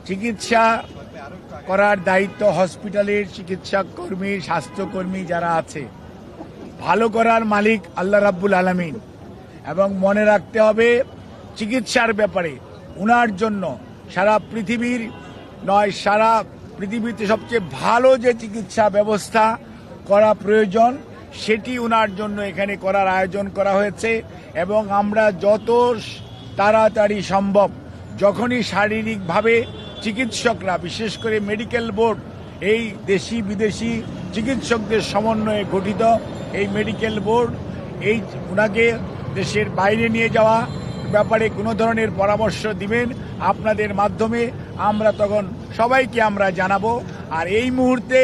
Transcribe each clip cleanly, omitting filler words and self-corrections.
চিকিৎসা করার দায়িত্ব হসপিটালের চিকিৎসা কর্মী, স্বাস্থ্যকর্মী যারা আছে। ভালো করার মালিক আল্লাহ রাব্বুল আলামিন। এবং মনে রাখতে হবে চিকিৎসার ব্যাপারে উনার জন্য সারা পৃথিবীর নয়, সারা পৃথিবীতে সবচেয়ে ভালো যে চিকিৎসা ব্যবস্থা করা প্রয়োজন সেটি উনার জন্য এখানে করার আয়োজন করা হয়েছে। এবং আমরা যত তাড়াতাড়ি সম্ভব, যখনই শারীরিকভাবে চিকিৎসকরা, বিশেষ করে মেডিকেল বোর্ড, এই দেশি বিদেশি চিকিৎসকদের সমন্বয়ে গঠিত এই মেডিকেল বোর্ড এই উনাকে দেশের বাইরে নিয়ে যাওয়া ব্যাপারে কোনো ধরনের পরামর্শ দিবেন আপনাদের মাধ্যমে। আমরা তখন সবাইকে আমরা জানাবো। আর এই মুহূর্তে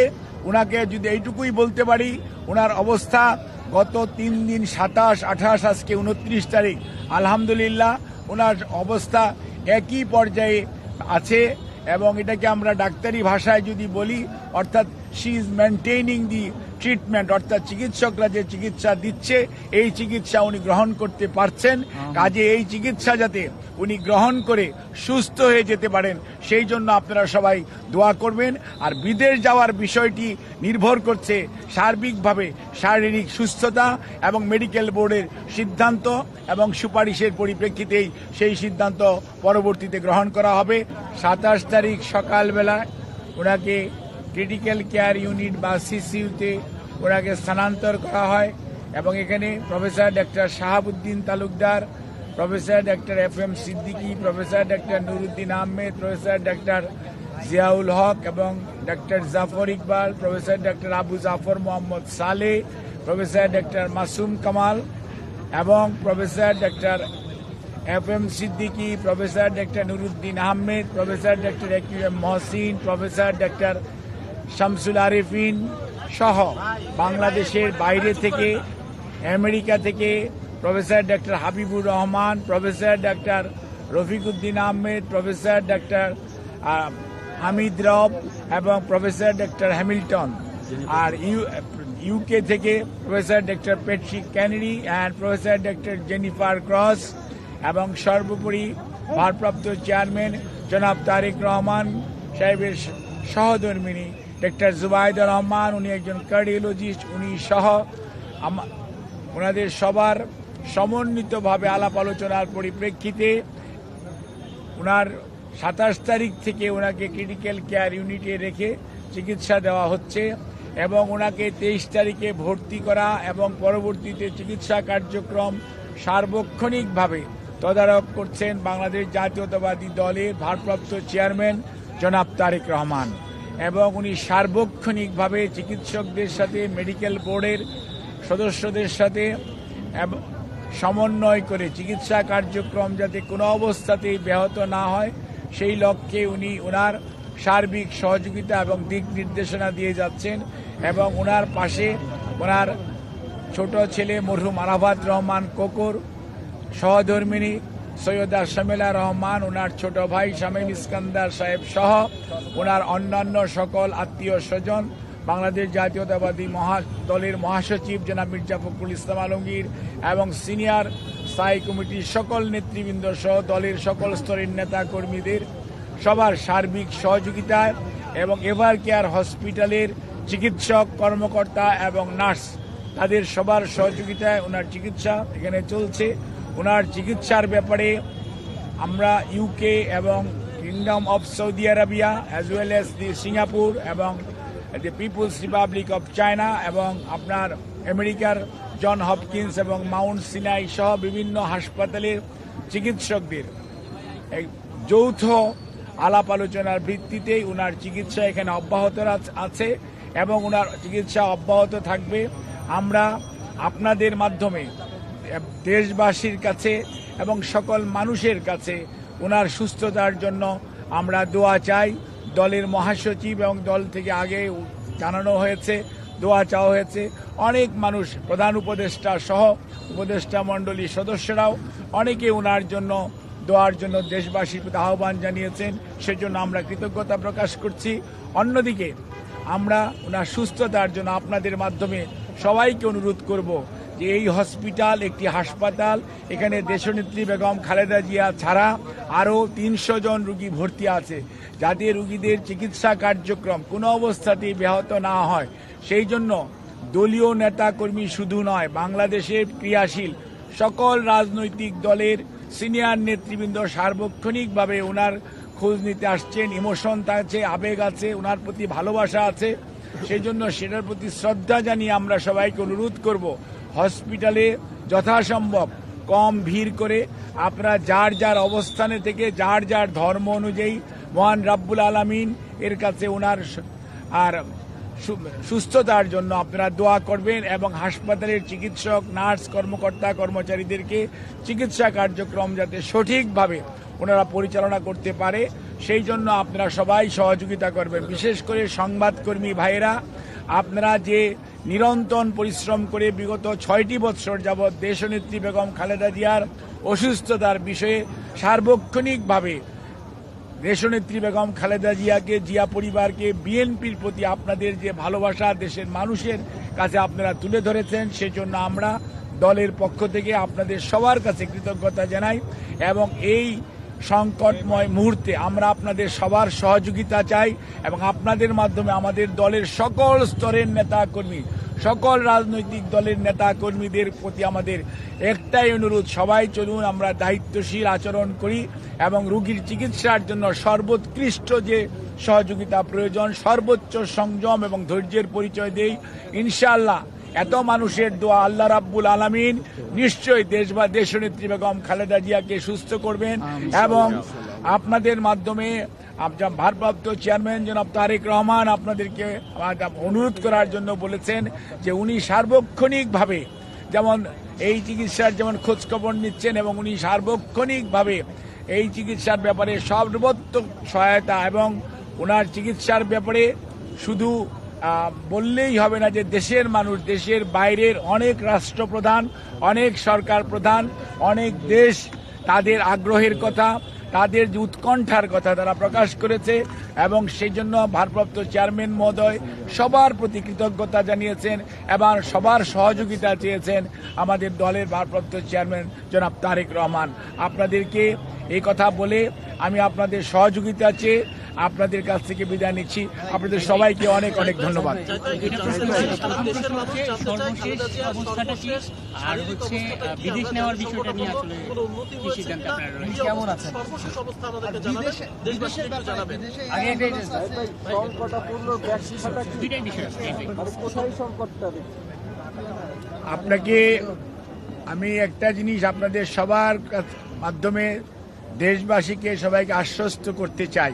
উনাকে যদি এইটুকুই বলতে পারি, ওনার অবস্থা গত 3 দিন 27, 28, আজকে 29 তারিখ, আলহামদুলিল্লাহ ওনার অবস্থা একই পর্যায়ে আছে। এবং এটাকে আমরা ডাক্তারি ভাষায় যদি বলি, অর্থাৎ শি ইজ মেনটেইনিং দি ট্রিটমেন্ট, অর্থাৎ চিকিৎসকরা যে চিকিৎসা দিচ্ছে এই চিকিৎসা উনি গ্রহণ করতে পারছেন। কাজে এই চিকিৎসা যাতে উনি গ্রহণ করে সুস্থ হয়ে যেতে পারেন সেই জন্য আপনারা সবাই দোয়া করবেন। আর বিদেশ যাওয়ার বিষয়টি নির্ভর করছে সার্বিকভাবে শারীরিক সুস্থতা এবং মেডিকেল বোর্ডের সিদ্ধান্ত এবং সুপারিশের পরিপ্রেক্ষিতেই সেই সিদ্ধান্ত পরবর্তীতে গ্রহণ করা হবে। 27 তারিখ সকালবেলা ওনাকে ক্রিটিক্যাল কেয়ার ইউনিট বা সিসিইউতে ওনাকে স্থানান্তর করা হয়। এবং এখানে professor doctor Shahabuddin Talukdar, professor doctor FM Siddiqui, professor doctor Nuruddin Ahmed, professor doctor Ziaul Haque এবং doctor Zafar Iqbal, professor doctor Abu Zafar Mohammad Saleh, professor doctor Masum Kamal এবং professor doctor FM Siddiqui, professor doctor Nuruddin Ahmed, professor doctor AQM Mohsin, professor doctor Shamsul Arefin সহ বাংলাদেশের বাইরে থেকে, আমেরিকা থেকে professor doctor Habibur Rahman, professor doctor Rafiquddin Ahmed, professor doctor Hamid Rab এবং professor doctor Hamilton. আর UK থেকে professor doctor Patrick Kennedy and professor doctor Jennifer Cross. এবং সর্বোপরি ভারপ্রাপ্ত চেয়ারম্যান জনাব তারেক রহমান সাহেবের সহধর্মিনী ডক্টর জুবাইদা রহমান, উনি একজন কার্ডিওলজিস্ট, উনি সহ ওনাদের সবার সমন্বিতভাবে আলাপ আলোচনার পরিপ্রেক্ষিতে ওনার 27 তারিখ থেকে ওনাকে ক্রিটিক্যাল কেয়ার ইউনিটে রেখে চিকিৎসা দেওয়া হচ্ছে। এবং ওনাকে 23 তারিখে ভর্তি করা এবং পরবর্তীতে চিকিৎসা কার্যক্রম সার্বক্ষণিকভাবে তদারক করছেন বাংলাদেশ জাতীয়তাবাদী দলের ভারপ্রাপ্ত চেয়ারম্যান জনাব তারেক রহমান। এবং উনি সার্বক্ষণিকভাবে চিকিৎসকদের সাথে, মেডিকেল বোর্ডের সদস্যদের সাথে সমন্বয় করে চিকিৎসা কার্যক্রম যাতে কোনো অবস্থাতেই ব্যাহত না হয় সেই লক্ষ্যে উনি ওনার সার্বিক সহযোগিতা এবং দিক নির্দেশনা দিয়ে যাচ্ছেন। এবং ওনার পাশে ওনার ছোট ছেলে মরহুম আরাফাত রহমান কোকর, সহধর্মিনী সৈয়দা শামিলা রহমান, ওনার ছোট ভাই শামীম ইস্কান্দার সাহেব সহ ওনার অন্যান্য সকল আত্মীয় স্বজন, বাংলাদেশ জাতীয়তাবাদী দলের মহাসচিব জনাব মির্জা ফখরুল ইসলাম আলমগীর এবং সিনিয়র স্থায়ী কমিটির সকল নেতৃবৃন্দ সহ দলের সকল স্তরের নেতা কর্মীদের সবার সার্বিক সহযোগিতায় এবং এভার কেয়ার হসপিটালের চিকিৎসক, কর্মকর্তা এবং নার্স তাদের সবার সহযোগিতায় ওনার চিকিৎসা এখানে চলছে। ওনার চিকিৎসার ব্যাপারে আমরা ইউকে এবং kingdom of Saudi Arabia as well as the Singapore এবং দি পিপুলস রিপাবলিক অফ চায়না এবং আপনার আমেরিকার জন হপকিন্স এবং মাউন্ট সিনাই সহ বিভিন্ন হাসপাতালের চিকিৎসকদের যৌথ আলাপ আলোচনার ভিত্তিতেই ওনার চিকিৎসা এখানে অব্যাহত আছে এবং ওনার চিকিৎসা অব্যাহত থাকবে। আমরা আপনাদের মাধ্যমে দেশবাসীর কাছে এবং সকল মানুষের কাছে ওনার সুস্থতার জন্য আমরা দোয়া চাই। দলের মহাসচিব এবং দল থেকে আগে জানানো হয়েছে, দোয়া চাওয়া হয়েছে। অনেক মানুষ, প্রধান উপদেষ্টা সহ উপদেষ্টা মণ্ডলীর সদস্যরাও অনেকে ওনার জন্য দোয়ার জন্য দেশবাসীর প্রতি আহ্বান জানিয়েছেন, সেজন্য আমরা কৃতজ্ঞতা প্রকাশ করছি। অন্যদিকে আমরা ওনার সুস্থতার জন্য আপনাদের মাধ্যমে সবাইকে অনুরোধ করব যে এই হসপিটাল একটি হাসপাতাল, এখানে দেশনেত্রী বেগম খালেদা জিয়া ছাড়া আরও ৩০০ জন রুগী ভর্তি আছে, যাতে রুগীদের চিকিৎসা কার্যক্রম কোনো অবস্থাতেই ব্যাহত না হয়। সেই জন্য দলীয় নেতাকর্মী শুধু নয়, বাংলাদেশের ক্রিয়াশীল সকল রাজনৈতিক দলের সিনিয়র নেতৃবৃন্দ সার্বক্ষণিকভাবে ওনার খোঁজ নিতে আসছেন। ইমোশন আছে, আবেগ আছে, ওনার প্রতি ভালোবাসা আছে। সেই জন্য সেটার প্রতি শ্রদ্ধা জানিয়ে আমরা সবাইকে অনুরোধ করব, হসপিটালে যথাসম্ভব কম ভিড় করে আপনারা যার যার অবস্থানে থেকে যার যার ধর্ম অনুযায়ী মহান রাব্বুল আলামিন এর কাছে ওনার আর সুস্থতার জন্য আপনারা দোয়া করবেন এবং হাসপাতালের চিকিৎসক, নার্স, কর্মকর্তা, কর্মচারীদেরকে চিকিৎসা কার্যক্রম যাতে সঠিকভাবে ওনারা পরিচালনা করতে পারে সেই জন্য আপনারা সবাই সহযোগিতা করবেন। বিশেষ করে সংবাদকর্মী ভাইয়েরা, আপনারা যে নিরন্তর পরিশ্রম করে বিগত 6টি বৎসর যাবৎ দেশনেত্রী বেগম খালেদা জিয়ার অসুস্থতার বিষয়ে সার্বক্ষণিকভাবে দেশনেত্রী বেগম খালেদা জিয়াকে, জিয়া পরিবারকে, বিএনপির প্রতি আপনাদের যে ভালোবাসা দেশের মানুষের কাছে আপনারা তুলে ধরেছেন, সেজন্য আমরা দলের পক্ষ থেকে আপনাদের সবার কাছে কৃতজ্ঞতা জানাই এবং এই সংকটময় মুহূর্তে আমরা আপনাদের সবার সহযোগিতা চাই এবং আপনাদের মাধ্যমে আমাদের দলের সকল স্তরের নেতা কর্মী, সকল রাজনৈতিক দলের নেতা কর্মীদের প্রতি আমাদের একটাই অনুরোধ, সবাই চলুন আমরা দায়িত্বশীল আচরণ করি এবং রোগীর চিকিৎসার জন্য সর্বোৎকৃষ্ট যে সহযোগিতা প্রয়োজন সর্বোচ্চ সংযম এবং ধৈর্যের পরিচয় দেই। ইনশাআল্লাহ এত মানুষের দোয়া আল্লাহ রাব্বুল আলামিন নিশ্চয়ই দেশনেত্রী বেগম খালেদা জিয়াকে সুস্থ করবেন এবং আপনাদের মাধ্যমে ভারপ্রাপ্ত চেয়ারম্যান জনাব তারেক রহমান আপনাদেরকে অনুরোধ করার জন্য বলেছেন যে উনি সার্বক্ষণিকভাবে যেমন এই চিকিৎসার যেমন খোঁজখবর নিচ্ছেন এবং উনি সার্বক্ষণিকভাবে এই চিকিৎসার ব্যাপারে সর্বোত্তম সহায়তা এবং ওনার চিকিৎসার ব্যাপারে শুধু বললেই হবে না যে দেশের মানুষ, দেশের বাইরের অনেক রাষ্ট্রপ্রধান, অনেক সরকার প্রধান, অনেক দেশ তাদের আগ্রহের কথা, তাদের যে উৎকণ্ঠার কথা তারা প্রকাশ করেছে এবং সেই জন্য ভারপ্রাপ্ত চেয়ারম্যান মহোদয় সবার প্রতি কৃতজ্ঞতা জানিয়েছেন এবং সবার সহযোগিতা চেয়েছেন আমাদের দলের ভারপ্রাপ্ত চেয়ারম্যান জনাব তারেক রহমান। আপনাদেরকে এই কথা বলে আমি আপনাদের সহযোগিতা চেয়ে আপনাদের কাছ থেকে বিদায় নিচ্ছি। আপনাদের সবাইকে অনেক অনেক ধন্যবাদ। আপনাকে আমি একটা জিনিস আপনাদের সবার মাধ্যমে দেশবাসীকে সবাইকে আশ্বস্ত করতে চাই,